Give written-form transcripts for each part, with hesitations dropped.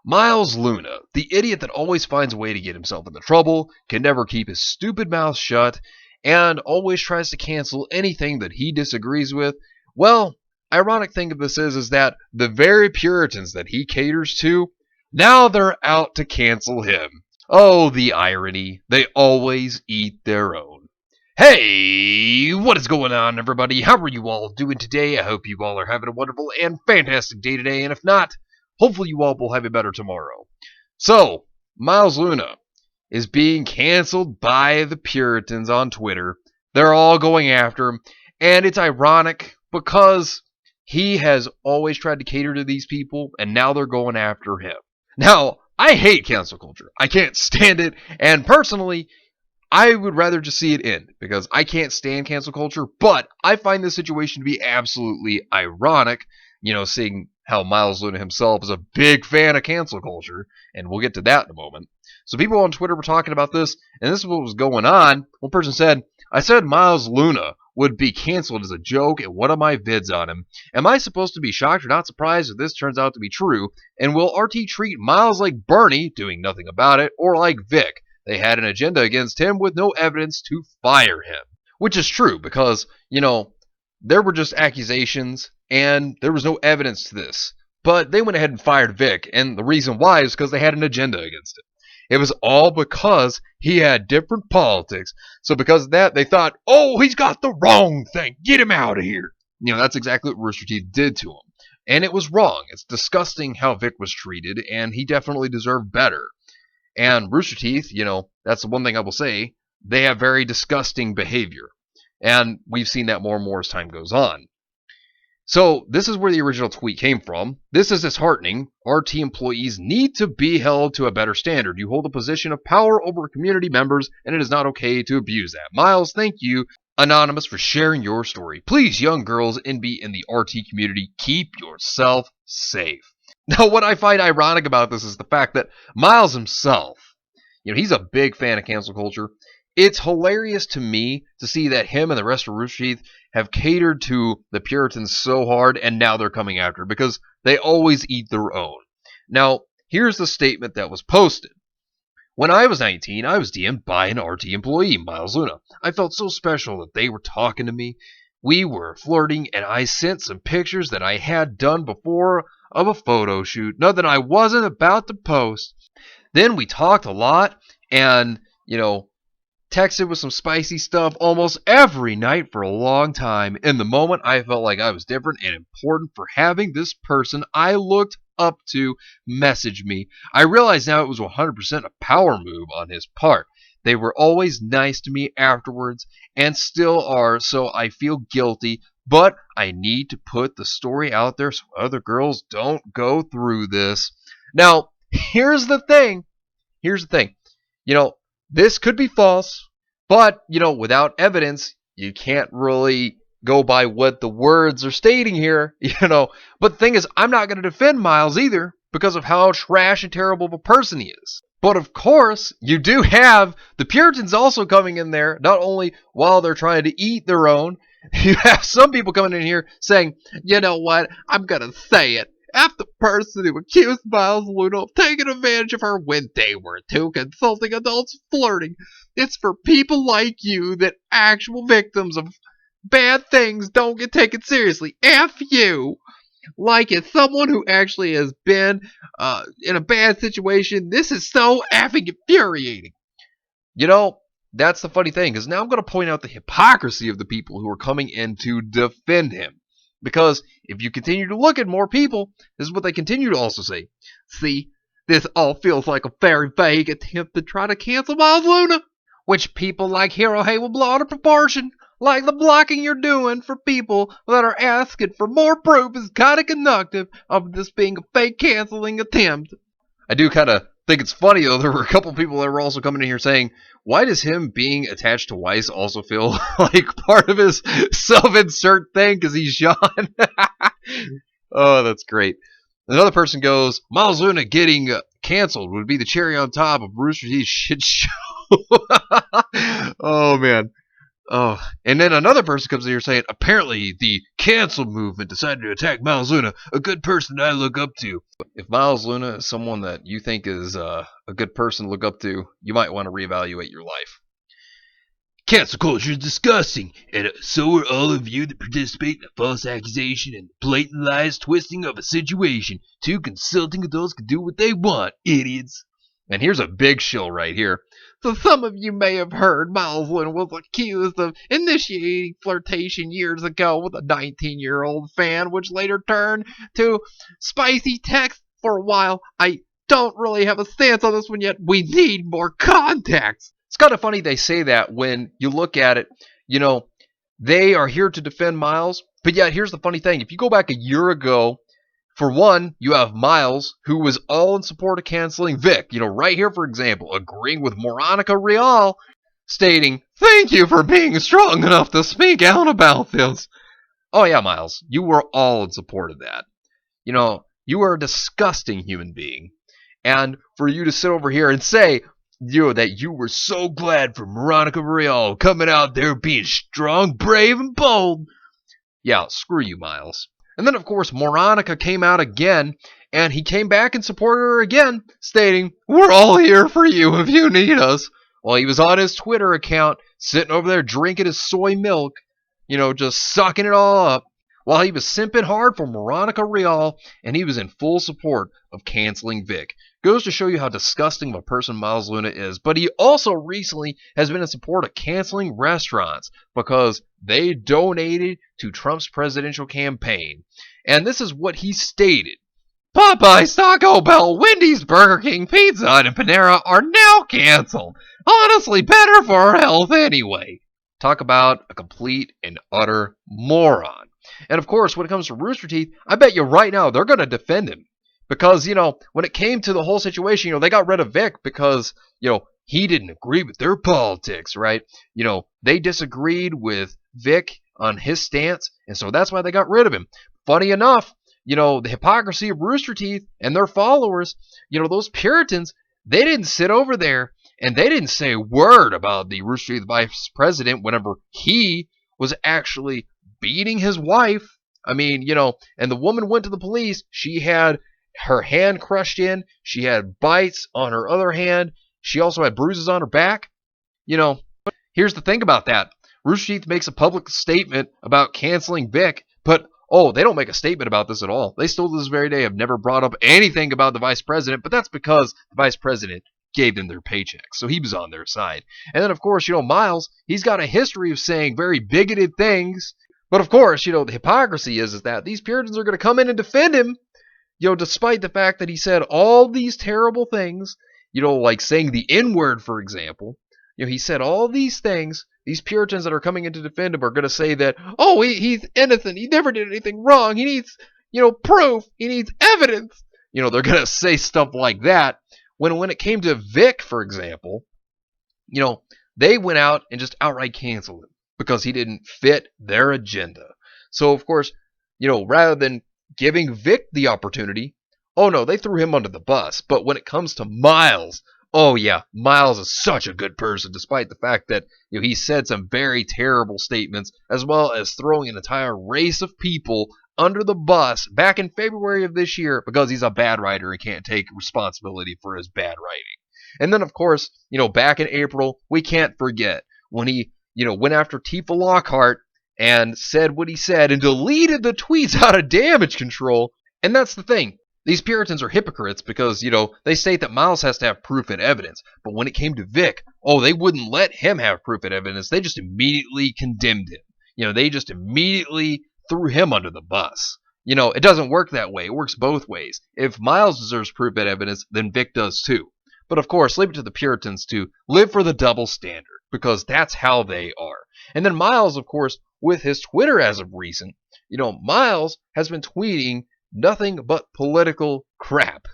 Miles Luna, the idiot that always finds a way to get himself into trouble, can never keep his stupid mouth shut, and always tries to cancel anything that he disagrees with. Well, ironic thing of this is that the very Puritans that he caters to, now they're out to cancel him. Oh, the irony. They always eat their own. Hey, what is going on, everybody? How are you all doing today? I hope you all are having a wonderful and fantastic day today, and if not, hopefully you all will have a better tomorrow. So, Miles Luna is being canceled by the Puritans on Twitter. They're all going after him, and it's ironic because he has always tried to cater to these people, and now they're going after him. Now, I hate cancel culture. I can't stand it, and personally, I would rather just see it end because I can't stand cancel culture, but I find this situation to be absolutely ironic, seeing how Miles Luna himself is a big fan of cancel culture, and we'll get to that in a moment. So people on Twitter were talking about this, and this is what was going on. One person said, I said Miles Luna would be canceled as a joke in one of my vids on him. Am I supposed to be shocked or not surprised if this turns out to be true? And will RT treat Miles like Bernie, doing nothing about it, or like Vic? They had an agenda against him with no evidence to fire him. Which is true, because, there were just accusations, and there was no evidence to this. But they went ahead and fired Vic, and the reason why is because they had an agenda against him. It was all because he had different politics. So because of that, they thought, oh, he's got the wrong thing. Get him out of here. That's exactly what Rooster Teeth did to him. And it was wrong. It's disgusting how Vic was treated, and he definitely deserved better. And Rooster Teeth, that's the one thing I will say, they have very disgusting behavior. And we've seen that more and more as time goes on. So this is where the original tweet came from. This is disheartening. RT employees need to be held to a better standard. You hold a position of power over community members, and it is not okay to abuse that. Miles, thank you, Anonymous, for sharing your story. Please, young girls in the RT community, keep yourself safe. Now, what I find ironic about this is the fact that Miles himself, he's a big fan of cancel culture. It's hilarious to me to see that him and the rest of Rooster Teeth have catered to the Puritans so hard, and now they're coming after because they always eat their own. Now, here's the statement that was posted. When I was 19, I was DM'd by an RT employee, Miles Luna. I felt so special that they were talking to me. We were flirting, and I sent some pictures that I had done before of a photo shoot. Nothing I wasn't about to post. Then we talked a lot, and, texted with some spicy stuff almost every night for a long time. In the moment, I felt like I was different and important for having this person I looked up to message me. I realize now it was 100% a power move on his part. They were always nice to me afterwards and still are, so I feel guilty, but I need to put the story out there so other girls don't go through this. Now, here's the thing. This could be false, but, without evidence, you can't really go by what the words are stating here, But the thing is, I'm not going to defend Miles either because of how trash and terrible of a person he is. But of course, you do have the Puritans also coming in there, not only while they're trying to eat their own, you have some people coming in here saying, you know what, I'm going to say it. F the person who accused Miles Luna of taking advantage of her when they were two consulting adults flirting. It's for people like you that actual victims of bad things don't get taken seriously. F you! Like it's someone who actually has been in a bad situation. This is so effing infuriating. That's the funny thing, because now I'm going to point out the hypocrisy of the people who are coming in to defend him. Because if you continue to look at more people, this is what they continue to also say. See, this all feels like a very vague attempt to try to cancel Miles Luna, which people like Hero Hay will blow out of proportion, like the blocking you're doing for people that are asking for more proof is kind of conductive of this being a fake canceling attempt. I do kind of think it's funny, though. There were a couple people that were also coming in here saying, why does him being attached to Weiss also feel like part of his self-insert thing because he's Sean? Oh, that's great. Another person goes, Miles Luna getting canceled would be the cherry on top of Rooster Teeth's shit show. Oh, man. Oh, and then another person comes in here saying, apparently the cancel movement decided to attack Miles Luna, a good person I look up to. If Miles Luna is someone that you think is a good person to look up to, you might want to reevaluate your life. Cancel culture is disgusting, and so are all of you that participate in a false accusation and blatant lies twisting of a situation. Two consulting adults can do what they want, idiots. And here's a big shill right here. So some of you may have heard Miles Luna was accused of initiating flirtation years ago with a 19-year-old fan, which later turned to spicy text for a while. I don't really have a stance on this one yet. We need more context. It's kind of funny they say that when you look at it, they are here to defend Miles, but yet here's the funny thing. If you go back a year ago, for one, you have Miles, who was all in support of canceling Vic. Right here, for example, agreeing with Monica Real, stating, thank you for being strong enough to speak out about this. Oh yeah, Miles, you were all in support of that. You are a disgusting human being. And for you to sit over here and say, that you were so glad for Monica Real coming out there being strong, brave, and bold. Yeah, screw you, Miles. And then, of course, Monica came out again, and he came back and supported her again, stating, we're all here for you if you need us. While he was on his Twitter account, sitting over there drinking his soy milk, just sucking it all up, while he was simping hard for Monica Real, and he was in full support of canceling Vic. Goes to show you how disgusting of a person Miles Luna is. But he also recently has been in support of canceling restaurants because they donated to Trump's presidential campaign. And this is what he stated. Popeyes, Taco Bell, Wendy's, Burger King, Pizza Hut, and Panera are now canceled. Honestly, better for our health anyway. Talk about a complete and utter moron. And of course, when it comes to Rooster Teeth, I bet you right now they're going to defend him. Because, when it came to the whole situation, they got rid of Vic because, he didn't agree with their politics, right? They disagreed with Vic on his stance, and so that's why they got rid of him. Funny enough, the hypocrisy of Rooster Teeth and their followers, those Puritans, they didn't sit over there and they didn't say a word about the Rooster Teeth vice president whenever he was actually beating his wife. I mean, and the woman went to the police. She had her hand crushed in. She had bites on her other hand. She also had bruises on her back. Here's the thing about that. Rooster Teeth makes a public statement about canceling Vic, but, they don't make a statement about this at all. They still to this very day have never brought up anything about the vice president, but that's because the vice president gave them their paychecks, so he was on their side. And then, of course, Miles, he's got a history of saying very bigoted things, but of course, the hypocrisy is that these Puritans are going to come in and defend him, despite the fact that he said all these terrible things, like saying the N-word, for example. He said all these things. These Puritans that are coming in to defend him are going to say that, he's innocent. He never did anything wrong. He needs, proof. He needs evidence. They're going to say stuff like that. When it came to Vic, for example, they went out and just outright canceled him because he didn't fit their agenda. So, of course, rather than giving Vic the opportunity, they threw him under the bus. But when it comes to Miles, Miles is such a good person, despite the fact that he said some very terrible statements, as well as throwing an entire race of people under the bus back in February of this year because he's a bad writer and can't take responsibility for his bad writing. And then, of course, back in April, we can't forget when he, went after Tifa Lockhart and said what he said and deleted the tweets out of damage control. And that's the thing. These Puritans are hypocrites because, they state that Miles has to have proof and evidence. But when it came to Vic, they wouldn't let him have proof and evidence. They just immediately condemned him. They just immediately threw him under the bus. It doesn't work that way. It works both ways. If Miles deserves proof and evidence, then Vic does too. But of course, leave it to the Puritans to live for the double standard because that's how they are. And then Miles, of course, with his Twitter as of recent, Miles has been tweeting nothing but political crap.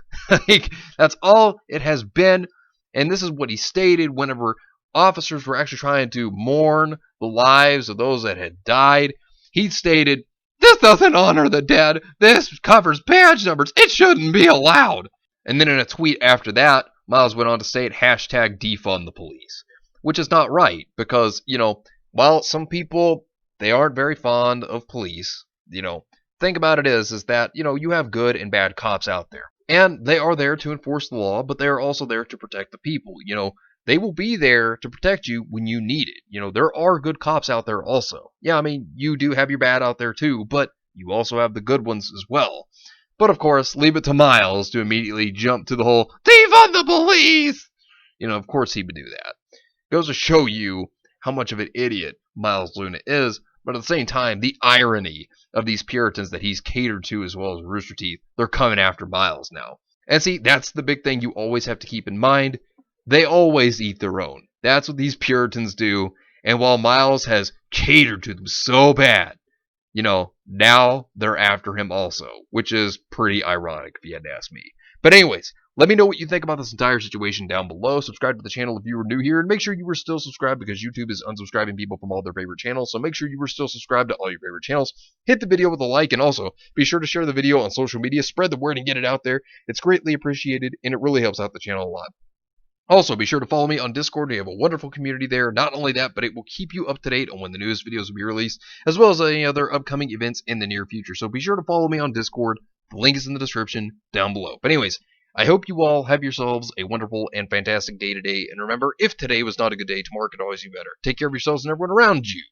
That's all it has been. And this is what he stated whenever officers were actually trying to mourn the lives of those that had died. He stated, "This doesn't honor the dead. This covers badge numbers. It shouldn't be allowed." And then in a tweet after that, Miles went on to state, hashtag defund the police. Which is not right because, While some people, they aren't very fond of police, think about it is that, you have good and bad cops out there. And they are there to enforce the law, but they are also there to protect the people. They will be there to protect you when you need it. There are good cops out there also. Yeah, I mean, you do have your bad out there too, but you also have the good ones as well. But of course, leave it to Miles to immediately jump to the whole defund the police. Of course he would do that. Goes to show you how much of an idiot Miles Luna is, but at the same time, the irony of these Puritans that he's catered to as well as Rooster Teeth, they're coming after Miles now. And see, that's the big thing you always have to keep in mind. They always eat their own. That's what these Puritans do. And while Miles has catered to them so bad, now they're after him also, which is pretty ironic if you had to ask me. But anyways, let me know what you think about this entire situation down below. Subscribe to the channel if you were new here, and make sure you were still subscribed because YouTube is unsubscribing people from all their favorite channels. So make sure you were still subscribed to all your favorite channels. Hit the video with a like, and also be sure to share the video on social media. Spread the word and get it out there. It's greatly appreciated, and it really helps out the channel a lot. Also, be sure to follow me on Discord. We have a wonderful community there. Not only that, but it will keep you up to date on when the newest videos will be released, as well as any other upcoming events in the near future. So be sure to follow me on Discord. The link is in the description down below. But anyways, I hope you all have yourselves a wonderful and fantastic day today. And remember, if today was not a good day, tomorrow could always be better. Take care of yourselves and everyone around you.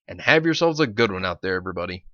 And have yourselves a good one out there, everybody.